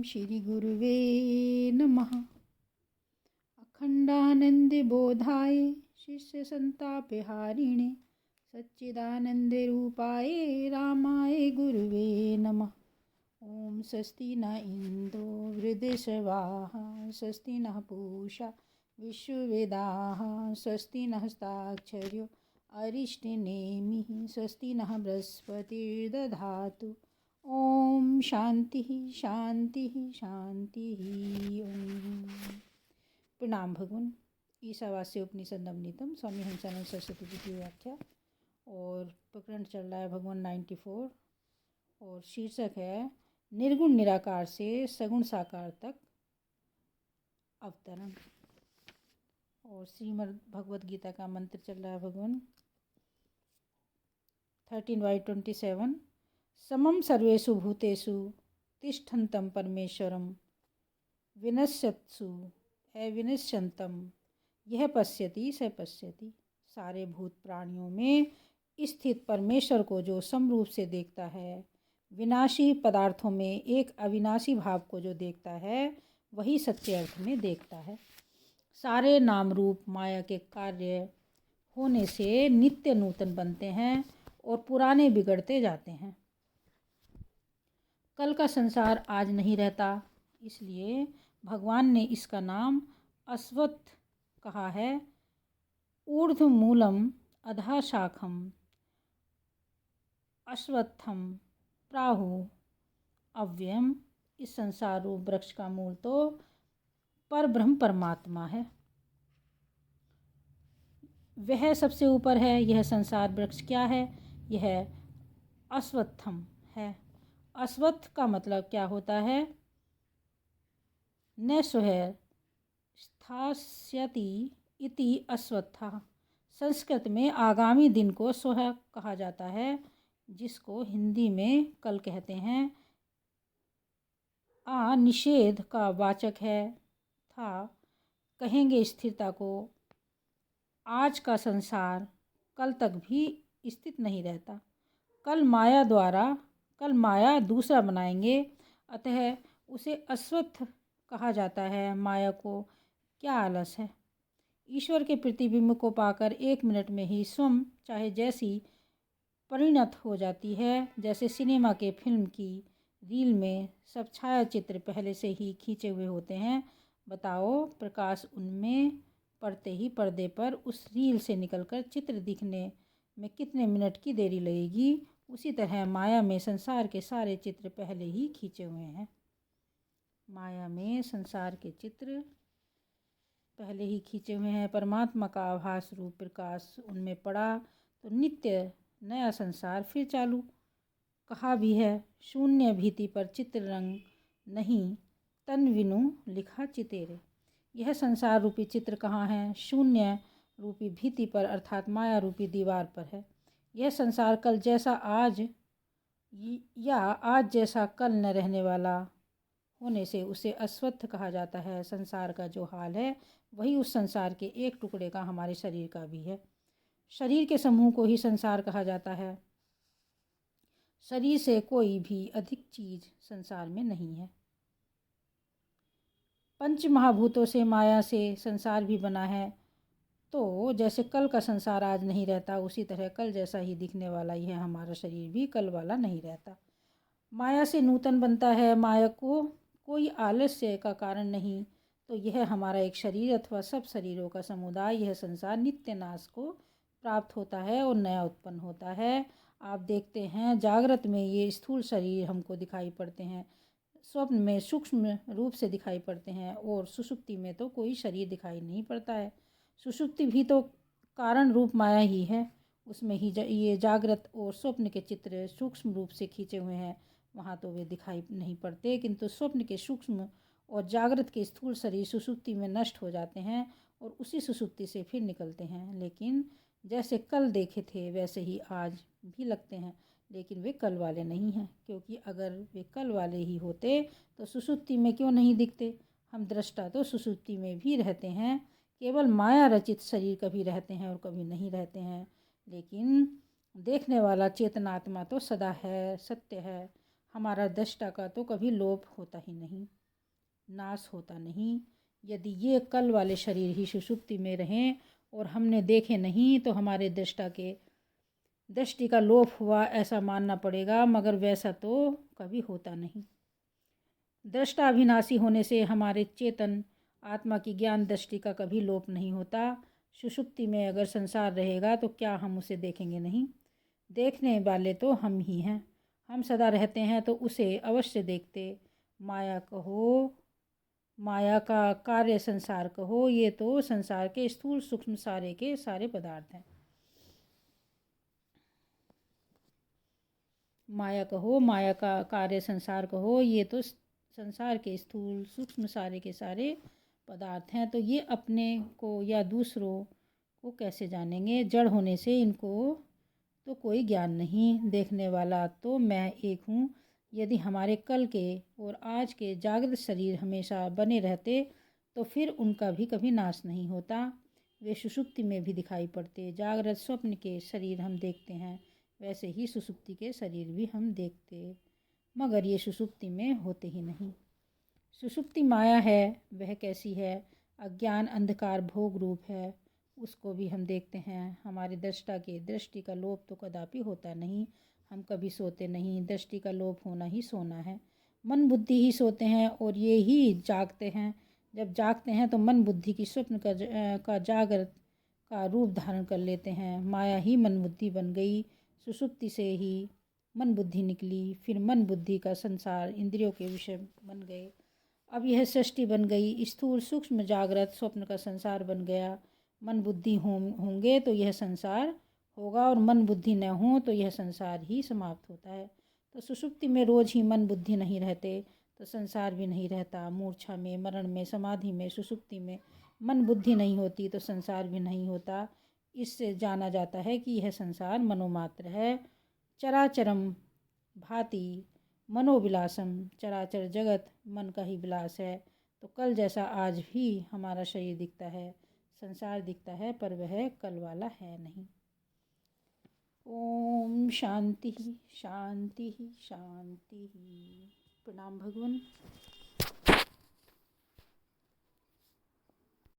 श्री गुरुवे नमः। अखंडानंदबोधाय शिष्य संतापहारिणे सच्चिदानंदरूपाय रामाय गुरुवे नमः। ओम स्वस्ति न इंद्रो वृद्धश्रवाः स्वस्ति नः पूषा विश्ववेदाः स्वस्ति नः हस्ताक्षर्यो अरिष्टनेमिः स्वस्ति नः बृहस्पतिर्दधातु। ओम शांति शांति शांति। ओम। प्रणाम भगवान। ईशावास्य उपनिषद नवनीतम स्वामी हंसानंद सरस्वती जी की व्याख्या और प्रकरण चल रहा है भगवान 94 और शीर्षक है निर्गुण निराकार से सगुण साकार तक अवतरण। और श्रीमद् भगवद गीता का मंत्र चल रहा है भगवान 13/27 समम सर्वेषु भूतेषु तिष्ठन्तं परमेश्वरं विनश्यत्सु अविनश्यन्तं यह पश्यति स पश्यति। सारे भूत प्राणियों में स्थित परमेश्वर को जो समरूप से देखता है, विनाशी पदार्थों में एक अविनाशी भाव को जो देखता है, वही सच्चे अर्थ में देखता है। सारे नाम रूप माया के कार्य होने से नित्य नूतन बनते हैं और पुराने बिगड़ते जाते हैं। कल का संसार आज नहीं रहता, इसलिए भगवान ने इसका नाम अश्वत्थ कहा है। ऊर्ध्वमूलम अधः शाखम अश्वत्थम प्राहु अव्ययम। इस संसार रूप वृक्ष का मूल तो परब्रह्म परमात्मा है, वह सबसे ऊपर है। यह संसार वृक्ष क्या है? यह अश्वत्थम है। अश्वत्थ का मतलब क्या होता है? न स्वः स्थास्यति इति अश्वत्थः। संस्कृत में आगामी दिन को स्वः कहा जाता है, जिसको हिंदी में कल कहते हैं। निषेध का वाचक है। था कहेंगे स्थिरता को। आज का संसार कल तक भी स्थित नहीं रहता। कल माया दूसरा बनाएंगे, अतः उसे अश्वत्थ कहा जाता है। माया को क्या आलस है? ईश्वर के प्रतिबिंब को पाकर 1 मिनट में ही स्वयं चाहे जैसी परिणत हो जाती है, जैसे सिनेमा के फिल्म की रील में सब छायाचित्र पहले से ही खींचे हुए होते हैं। बताओ, प्रकाश उनमें पड़ते ही पर्दे पर उस रील से निकलकर चित्र दिखने में कितने मिनट की देरी लगेगी। उसी तरह माया में संसार के सारे चित्र पहले ही खींचे हुए हैं। माया में संसार के चित्र पहले ही खींचे हुए हैं। परमात्मा का आभास रूप प्रकाश उनमें पड़ा तो नित्य नया संसार फिर चालू। कहा भी है, शून्य भीति पर चित्र रंग नहीं, तन विनु लिखा चितेरे। यह संसार रूपी चित्र कहाँ है? शून्य रूपी भीति पर, अर्थात माया रूपी दीवार पर है। यह संसार कल जैसा आज या आज जैसा कल न रहने वाला होने से उसे अश्वत्थ कहा जाता है। संसार का जो हाल है, वही उस संसार के एक टुकड़े का हमारे शरीर का भी है। शरीर के समूह को ही संसार कहा जाता है। शरीर से कोई भी अधिक चीज संसार में नहीं है। पंच महाभूतों से, माया से संसार भी बना है। तो जैसे कल का संसार आज नहीं रहता, उसी तरह कल जैसा ही दिखने वाला यह हमारा शरीर भी कल वाला नहीं रहता। माया से नूतन बनता है। माया को कोई आलस्य का कारण नहीं। तो यह हमारा एक शरीर अथवा सब शरीरों का समुदाय, यह संसार नित्य नाश को प्राप्त होता है और नया उत्पन्न होता है। आप देखते हैं, जागृत में ये स्थूल शरीर हमको दिखाई पड़ते हैं, स्वप्न में सूक्ष्म रूप से दिखाई पड़ते हैं और सुषुप्ति में तो कोई शरीर दिखाई नहीं पड़ता है। सुषुप्ति भी तो कारण रूप माया ही है। उसमें ही ये जागृत और स्वप्न के चित्र सूक्ष्म रूप से खींचे हुए हैं, वहाँ तो वे दिखाई नहीं पड़ते। किंतु स्वप्न के सूक्ष्म और जागृत के स्थूल शरीर सुषुप्ति में नष्ट हो जाते हैं और उसी सुषुप्ति से फिर निकलते हैं। लेकिन जैसे कल देखे थे वैसे ही आज भी लगते हैं, लेकिन वे कल वाले नहीं हैं। क्योंकि अगर वे कल वाले ही होते तो सुषुप्ति में क्यों नहीं दिखते? हम दृष्टा तो सुषुप्ति में भी रहते हैं, केवल माया रचित शरीर कभी रहते हैं और कभी नहीं रहते हैं। लेकिन देखने वाला चेतनात्मा तो सदा है, सत्य है। हमारा दृष्टा का तो कभी लोप होता ही नहीं, नाश होता नहीं। यदि ये कल वाले शरीर ही सुषुप्ति में रहें और हमने देखे नहीं तो हमारे दृष्टा के दृष्टि का लोप हुआ ऐसा मानना पड़ेगा, मगर वैसा तो कभी होता नहीं। दृष्टा अविनाशी होने से हमारे चेतन आत्मा की ज्ञान दृष्टि का कभी लोप नहीं होता। सुषुप्ति में अगर संसार रहेगा तो क्या हम उसे देखेंगे नहीं? देखने वाले तो हम ही हैं। हम सदा रहते हैं तो उसे अवश्य देखते। माया कहो, माया का कार्य संसार कहो, ये तो संसार के स्थूल सूक्ष्म सारे के सारे पदार्थ हैं। माया कहो, माया का कार्य संसार कहो, ये तो संसार के स्थूल सूक्ष्म सारे के सारे पदार्थ हैं। तो ये अपने को या दूसरों को कैसे जानेंगे? जड़ होने से इनको तो कोई ज्ञान नहीं। देखने वाला तो मैं एक हूँ। यदि हमारे कल के और आज के जागृत शरीर हमेशा बने रहते तो फिर उनका भी कभी नाश नहीं होता। वे सुषुप्ति में भी दिखाई पड़ते। जागृत स्वप्न के शरीर हम देखते हैं, वैसे ही सुषुप्ति के शरीर भी हम देखते, मगर ये सुषुप्ति में होते ही नहीं। सुषुप्ति माया है, वह कैसी है? अज्ञान अंधकार भोग रूप है, उसको भी हम देखते हैं। हमारे दृष्टा के दृष्टि का लोप तो कदापि होता नहीं। हम कभी सोते नहीं, दृष्टि का लोप होना ही सोना है। मन बुद्धि ही सोते हैं और ये ही जागते हैं। जब जागते हैं तो मन बुद्धि की स्वप्न का जागृत का रूप धारण कर लेते हैं। माया ही मन बुद्धि बन गई। सुषुप्ति से ही मन बुद्धि निकली, फिर मन बुद्धि का संसार इंद्रियों के विषय बन गए। अब यह सृष्टि बन गई। स्थूल सूक्ष्म जागृत स्वप्न का संसार बन गया। मन बुद्धि होंगे तो यह संसार होगा और मन बुद्धि न हो तो यह संसार ही समाप्त होता है। तो सुषुप्ति में रोज ही मन बुद्धि नहीं रहते तो संसार भी नहीं रहता। मूर्छा में, मरण में, समाधि में, सुषुप्ति में मन बुद्धि नहीं होती तो संसार भी नहीं होता। इससे जाना जाता है कि यह संसार मनोमात्र है। चराचरम भाति मनोविलासम, चराचर जगत मन का ही विलास है। तो कल जैसा आज भी हमारा शरीर दिखता है, संसार दिखता है, पर वह कल वाला है नहीं। ओम शांति शांति शांति। प्रणाम भगवान।